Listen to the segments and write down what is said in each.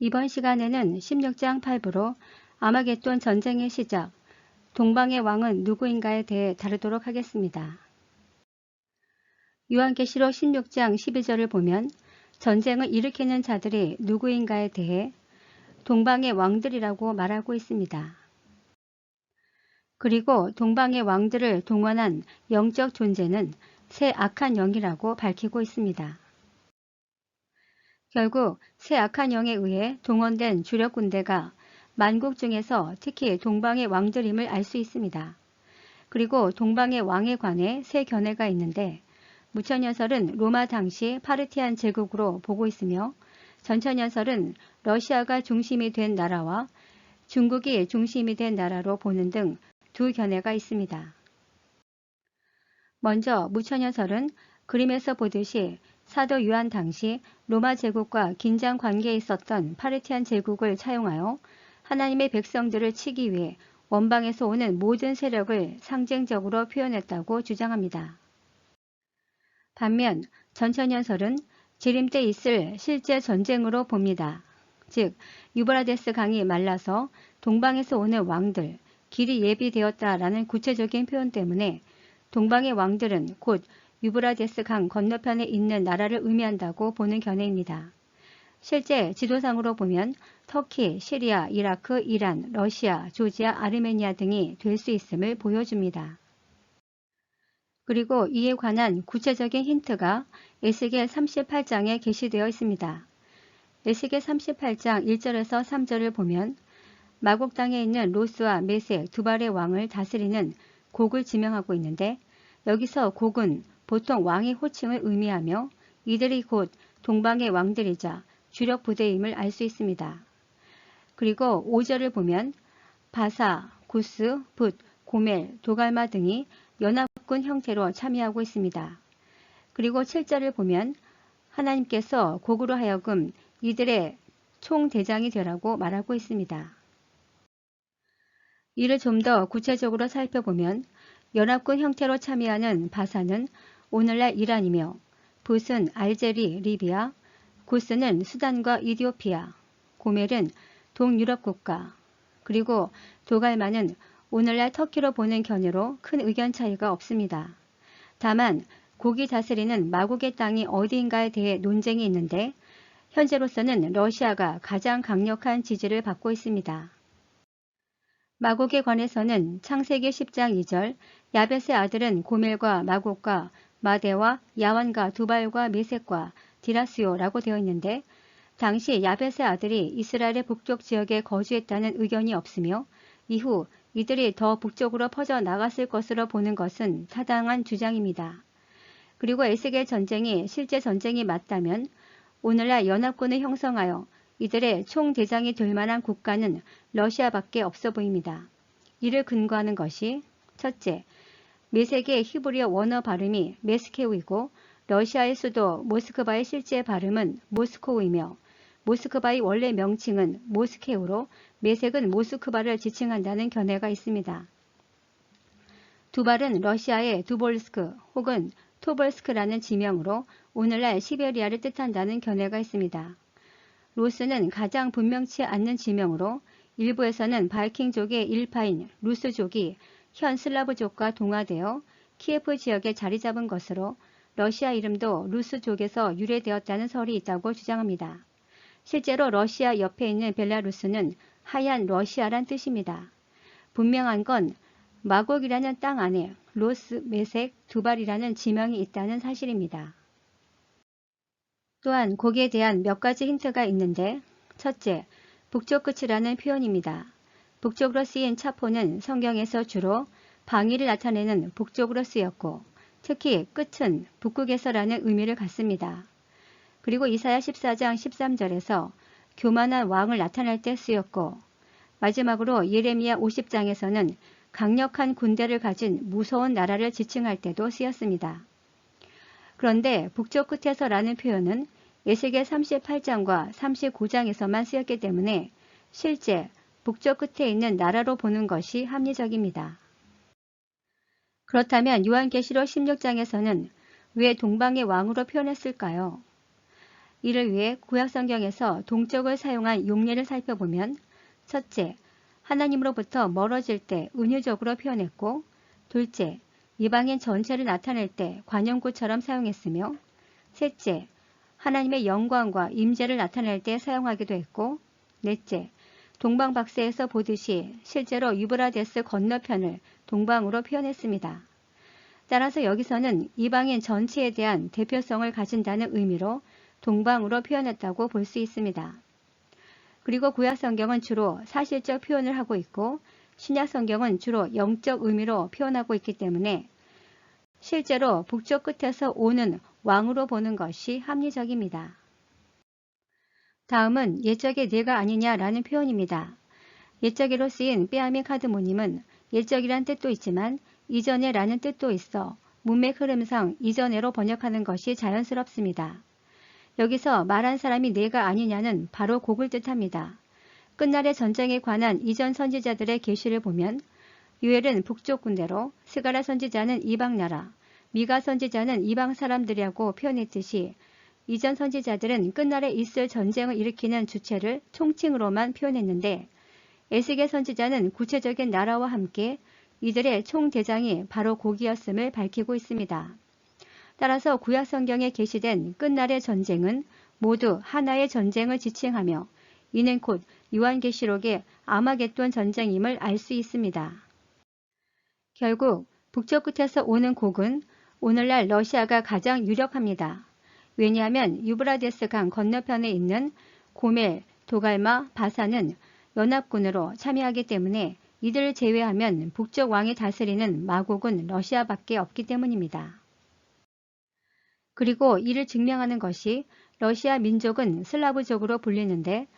이번 시간에는 16장 8부로 아마겟돈 전쟁의 시작, 동방의 왕은 누구인가에 대해 다루도록 하겠습니다. 요한계시록 16장 12절을 보면 전쟁을 일으키는 자들이 누구인가에 대해 동방의 왕들이라고 말하고 있습니다. 그리고 동방의 왕들을 동원한 영적 존재는 새 악한 영이라고 밝히고 있습니다. 결국 새 악한 영에 의해 동원된 주력 군대가 만국 중에서 특히 동방의 왕들임을 알 수 있습니다. 그리고 동방의 왕에 관해 새 견해가 있는데 무천연설은 로마 당시 파르티안 제국으로 보고 있으며 전천연설은 러시아가 중심이 된 나라와 중국이 중심이 된 나라로 보는 등 두 견해가 있습니다. 먼저 무천연설은 그림에서 보듯이 사도 요한 당시 로마 제국과 긴장 관계에 있었던 파르티안 제국을 차용하여 하나님의 백성들을 치기 위해 원방에서 오는 모든 세력을 상징적으로 표현했다고 주장합니다. 반면 전천연설은 재림 때 있을 실제 전쟁으로 봅니다. 즉 유브라데스 강이 말라서 동방에서 오는 왕들, 길이 예비되었다라는 구체적인 표현 때문에 동방의 왕들은 곧 유브라데스 강 건너편에 있는 나라를 의미한다고 보는 견해입니다. 실제 지도상으로 보면 터키, 시리아, 이라크, 이란, 러시아, 조지아, 아르메니아 등이 될 수 있음을 보여줍니다. 그리고 이에 관한 구체적인 힌트가 에스겔 38장에 게시되어 있습니다. 에스겔 38장 1절에서 3절을 보면 마곡 땅에 있는 로스와 메색 두 발의 왕을 다스리는 곡을 지명하고 있는데 여기서 곡은 보통 왕의 호칭을 의미하며 이들이 곧 동방의 왕들이자 주력 부대임을 알 수 있습니다. 그리고 5절을 보면 바사, 구스, 붓, 고멜, 도갈마 등이 연합군 형태로 참여하고 있습니다. 그리고 7절을 보면 하나님께서 곡으로 하여금 이들의 총대장이 되라고 말하고 있습니다. 이를 좀 더 구체적으로 살펴보면 연합군 형태로 참여하는 바사는 오늘날 이란이며 붓은 알제리, 리비아, 구스는 수단과 이디오피아, 고멜은 동유럽 국가, 그리고 도갈마는 오늘날 터키로 보는 견해로 큰 의견 차이가 없습니다. 다만 곡이 다스리는 마곡의 땅이 어디인가에 대해 논쟁이 있는데 현재로서는 러시아가 가장 강력한 지지를 받고 있습니다. 마곡에 관해서는 창세기 10장 2절 야벳의 아들은 고멜과 마곡과 마대와 야완과 두발과 메색과 디라스요라고 되어 있는데 당시 야벳의 아들이 이스라엘의 북쪽 지역에 거주했다는 의견이 없으며 이후 이들이 더 북쪽으로 퍼져 나갔을 것으로 보는 것은 타당한 주장입니다. 그리고 에스겔 전쟁이 실제 전쟁이 맞다면 오늘날 연합군을 형성하여 이들의 총대장이 될 만한 국가는 러시아밖에 없어 보입니다. 이를 근거하는 것이 첫째, 메색의 히브리어 원어 발음이 메스케우이고 러시아의 수도 모스크바의 실제 발음은 모스코우이며 모스크바의 원래 명칭은 모스케우로 메색은 모스크바를 지칭한다는 견해가 있습니다. 두발은 러시아의 두볼스크 혹은 토벌스크라는 지명으로 오늘날 시베리아를 뜻한다는 견해가 있습니다. 로스는 가장 분명치 않는 지명으로 일부에서는 바이킹족의 일파인 루스족이 현 슬라브족과 동화되어 키예프 지역에 자리 잡은 것으로 러시아 이름도 루스족에서 유래되었다는 설이 있다고 주장합니다. 실제로 러시아 옆에 있는 벨라루스는 하얀 러시아란 뜻입니다. 분명한 건 마곡이라는 땅 안에 로스, 메색, 두발이라는 지명이 있다는 사실입니다. 또한 곡에 대한 몇 가지 힌트가 있는데 첫째, 북쪽 끝이라는 표현입니다. 북쪽으로 쓰인 차포는 성경에서 주로 방위를 나타내는 북쪽으로 쓰였고 특히 끝은 북극에서라는 의미를 갖습니다. 그리고 이사야 14장 13절에서 교만한 왕을 나타낼 때 쓰였고 마지막으로 예레미야 50장에서는 강력한 군대를 가진 무서운 나라를 지칭할 때도 쓰였습니다. 그런데 북쪽 끝에서라는 표현은 에스겔 38장과 39장에서만 쓰였기 때문에 실제 북쪽 끝에 있는 나라로 보는 것이 합리적입니다. 그렇다면 요한계시록 16장에서는 왜 동방의 왕으로 표현했을까요? 이를 위해 구약성경에서 동쪽을 사용한 용례를 살펴보면 첫째, 하나님으로부터 멀어질 때 은유적으로 표현했고 둘째, 이방인 전체를 나타낼 때 관용구처럼 사용했으며 셋째, 하나님의 영광과 임재를 나타낼 때 사용하기도 했고 넷째, 동방박사에서 보듯이 실제로 유브라데스 건너편을 동방으로 표현했습니다. 따라서 여기서는 이방인 전체에 대한 대표성을 가진다는 의미로 동방으로 표현했다고 볼 수 있습니다. 그리고 구약성경은 주로 사실적 표현을 하고 있고 신약성경은 주로 영적 의미로 표현하고 있기 때문에 실제로 북쪽 끝에서 오는 왕으로 보는 것이 합리적입니다. 다음은 옛적의 내가 아니냐라는 표현입니다. 옛적의로 쓰인 빼앗민 카드모님은 옛적이란 뜻도 있지만 이전에 라는 뜻도 있어 문맥 흐름상 이전에로 번역하는 것이 자연스럽습니다. 여기서 말한 사람이 내가 아니냐는 바로 곡을 뜻합니다. 끝날의 전쟁에 관한 이전 선지자들의 계시를 보면 유엘은 북쪽 군대로 스가랴 선지자는 이방 나라, 미가 선지자는 이방 사람들이라고 표현했듯이 이전 선지자들은 끝날에 있을 전쟁을 일으키는 주체를 총칭으로만 표현했는데 에스겔 선지자는 구체적인 나라와 함께 이들의 총대장이 바로 곡이었음을 밝히고 있습니다. 따라서 구약성경에 게시된 끝날의 전쟁은 모두 하나의 전쟁을 지칭하며 이는 곧 요한계시록의 아마겟돈 전쟁임을 알 수 있습니다. 결국 북쪽 끝에서 오는 곡은 오늘날 러시아가 가장 유력합니다. 왜냐하면 유브라데스 강 건너편에 있는 고멜, 도갈마, 바사는 연합군으로 참여하기 때문에 이들을 제외하면 북쪽 왕이 다스리는 마곡은 러시아밖에 없기 때문입니다. 그리고 이를 증명하는 것이 러시아 민족은 슬라브족으로 불리는데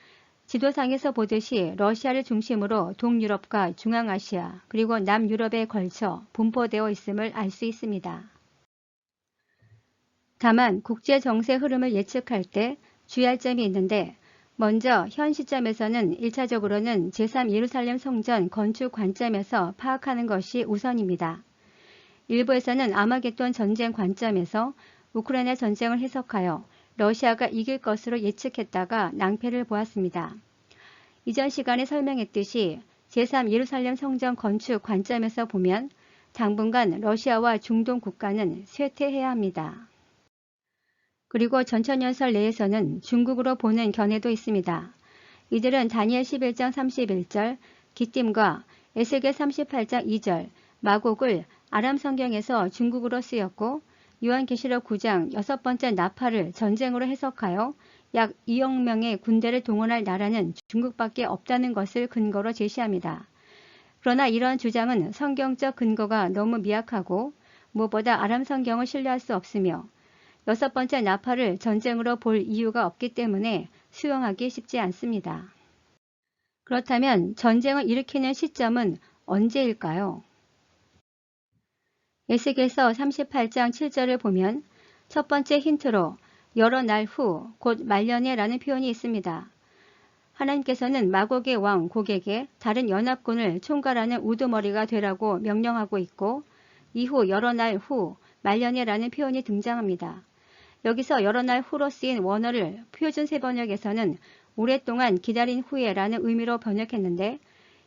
지도상에서 보듯이 러시아를 중심으로 동유럽과 중앙아시아 그리고 남유럽에 걸쳐 분포되어 있음을 알 수 있습니다. 다만 국제정세 흐름을 예측할 때 주의할 점이 있는데 먼저 현 시점에서는 1차적으로는 제3예루살렘 성전 건축 관점에서 파악하는 것이 우선입니다. 일부에서는 아마겟돈 전쟁 관점에서 우크라이나 전쟁을 해석하여 러시아가 이길 것으로 예측했다가 낭패를 보았습니다. 이전 시간에 설명했듯이 제3예루살렘 성전 건축 관점에서 보면 당분간 러시아와 중동 국가는 쇠퇴해야 합니다. 그리고 전천년설 내에서는 중국으로 보는 견해도 있습니다. 이들은 다니엘 11장 31절, 기띔과 에스겔 38장 2절, 마곡을 아람 성경에서 중국으로 쓰였고 요한계시록 9장 6번째 나팔을 전쟁으로 해석하여 약 2억 명의 군대를 동원할 나라는 중국밖에 없다는 것을 근거로 제시합니다. 그러나 이러한 주장은 성경적 근거가 너무 미약하고 무엇보다 아람 성경을 신뢰할 수 없으며 6번째 나팔을 전쟁으로 볼 이유가 없기 때문에 수용하기 쉽지 않습니다. 그렇다면 전쟁을 일으키는 시점은 언제일까요? 에스겔서 38장 7절을 보면 첫 번째 힌트로 여러 날 후 곧 말년에 라는 표현이 있습니다. 하나님께서는 마곡의 왕 곡에게 다른 연합군을 총괄하는 우두머리가 되라고 명령하고 있고 이후 여러 날 후 말년에 라는 표현이 등장합니다. 여기서 여러 날 후로 쓰인 원어를 표준 세번역에서는 오랫동안 기다린 후에 라는 의미로 번역했는데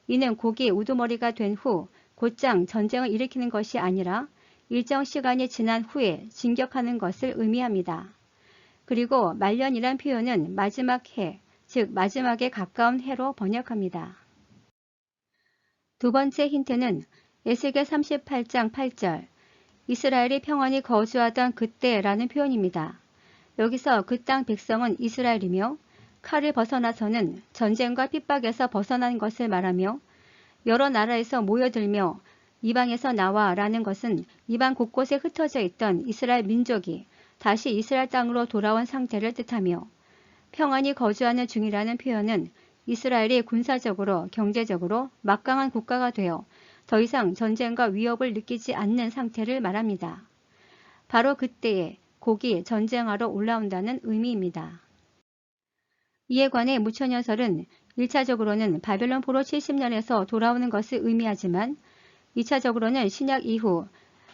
이는 곡이 우두머리가 된 후 곧장 전쟁을 일으키는 것이 아니라 일정 시간이 지난 후에 진격하는 것을 의미합니다. 그리고 말년이란 표현은 마지막 해, 즉 마지막에 가까운 해로 번역합니다. 두 번째 힌트는 에스겔 38장 8절, 이스라엘이 평안히 거주하던 그때라는 표현입니다. 여기서 그 땅 백성은 이스라엘이며 칼을 벗어나서는 전쟁과 핍박에서 벗어난 것을 말하며 여러 나라에서 모여들며 이방에서 나와 라는 것은 이방 곳곳에 흩어져 있던 이스라엘 민족이 다시 이스라엘 땅으로 돌아온 상태를 뜻하며 평안히 거주하는 중이라는 표현은 이스라엘이 군사적으로 경제적으로 막강한 국가가 되어 더 이상 전쟁과 위협을 느끼지 않는 상태를 말합니다. 바로 그때에 곡이 전쟁하러 올라온다는 의미입니다. 이에 관해 무천연설은 1차적으로는 바벨론 포로 70년에서 돌아오는 것을 의미하지만 2차적으로는 신약 이후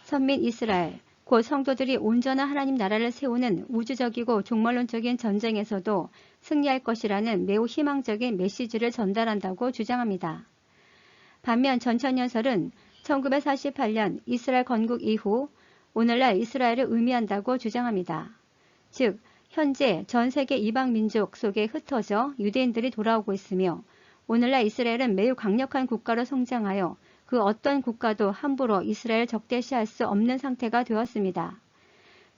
선민 이스라엘, 곧 성도들이 온전한 하나님 나라를 세우는 우주적이고 종말론적인 전쟁에서도 승리할 것이라는 매우 희망적인 메시지를 전달한다고 주장합니다. 반면 전천년설은 1948년 이스라엘 건국 이후 오늘날 이스라엘을 의미한다고 주장합니다. 즉, 현재 전 세계 이방 민족 속에 흩어져 유대인들이 돌아오고 있으며 오늘날 이스라엘은 매우 강력한 국가로 성장하여 그 어떤 국가도 함부로 이스라엘을 적대시할 수 없는 상태가 되었습니다.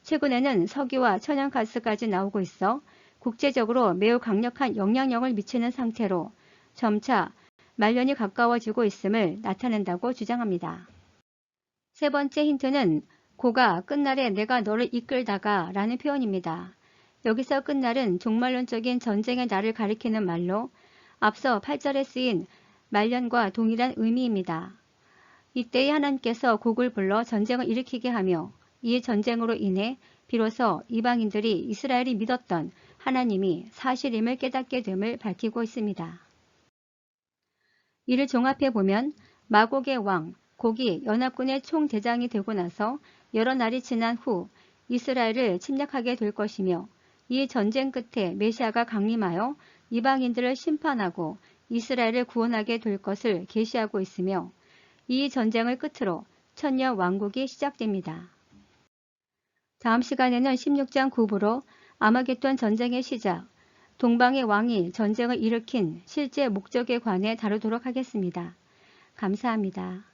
최근에는 석유와 천연가스까지 나오고 있어 국제적으로 매우 강력한 영향력을 미치는 상태로 점차 말년이 가까워지고 있음을 나타낸다고 주장합니다. 세 번째 힌트는 고가 끝날에 내가 너를 이끌다가 라는 표현입니다. 여기서 끝날은 종말론적인 전쟁의 날을 가리키는 말로 앞서 8절에 쓰인 말년과 동일한 의미입니다. 이때에 하나님께서 곡을 불러 전쟁을 일으키게 하며 이 전쟁으로 인해 비로소 이방인들이 이스라엘이 믿었던 하나님이 사실임을 깨닫게 됨을 밝히고 있습니다. 이를 종합해보면 마곡의 왕, 곡이 연합군의 총대장이 되고 나서 여러 날이 지난 후 이스라엘을 침략하게 될 것이며 이 전쟁 끝에 메시아가 강림하여 이방인들을 심판하고 이스라엘을 구원하게 될 것을 계시하고 있으며 이 전쟁을 끝으로 천년 왕국이 시작됩니다. 다음 시간에는 16장 9부로 아마겟돈 전쟁의 시작, 동방의 왕이 전쟁을 일으킨 실제 목적에 관해 다루도록 하겠습니다. 감사합니다.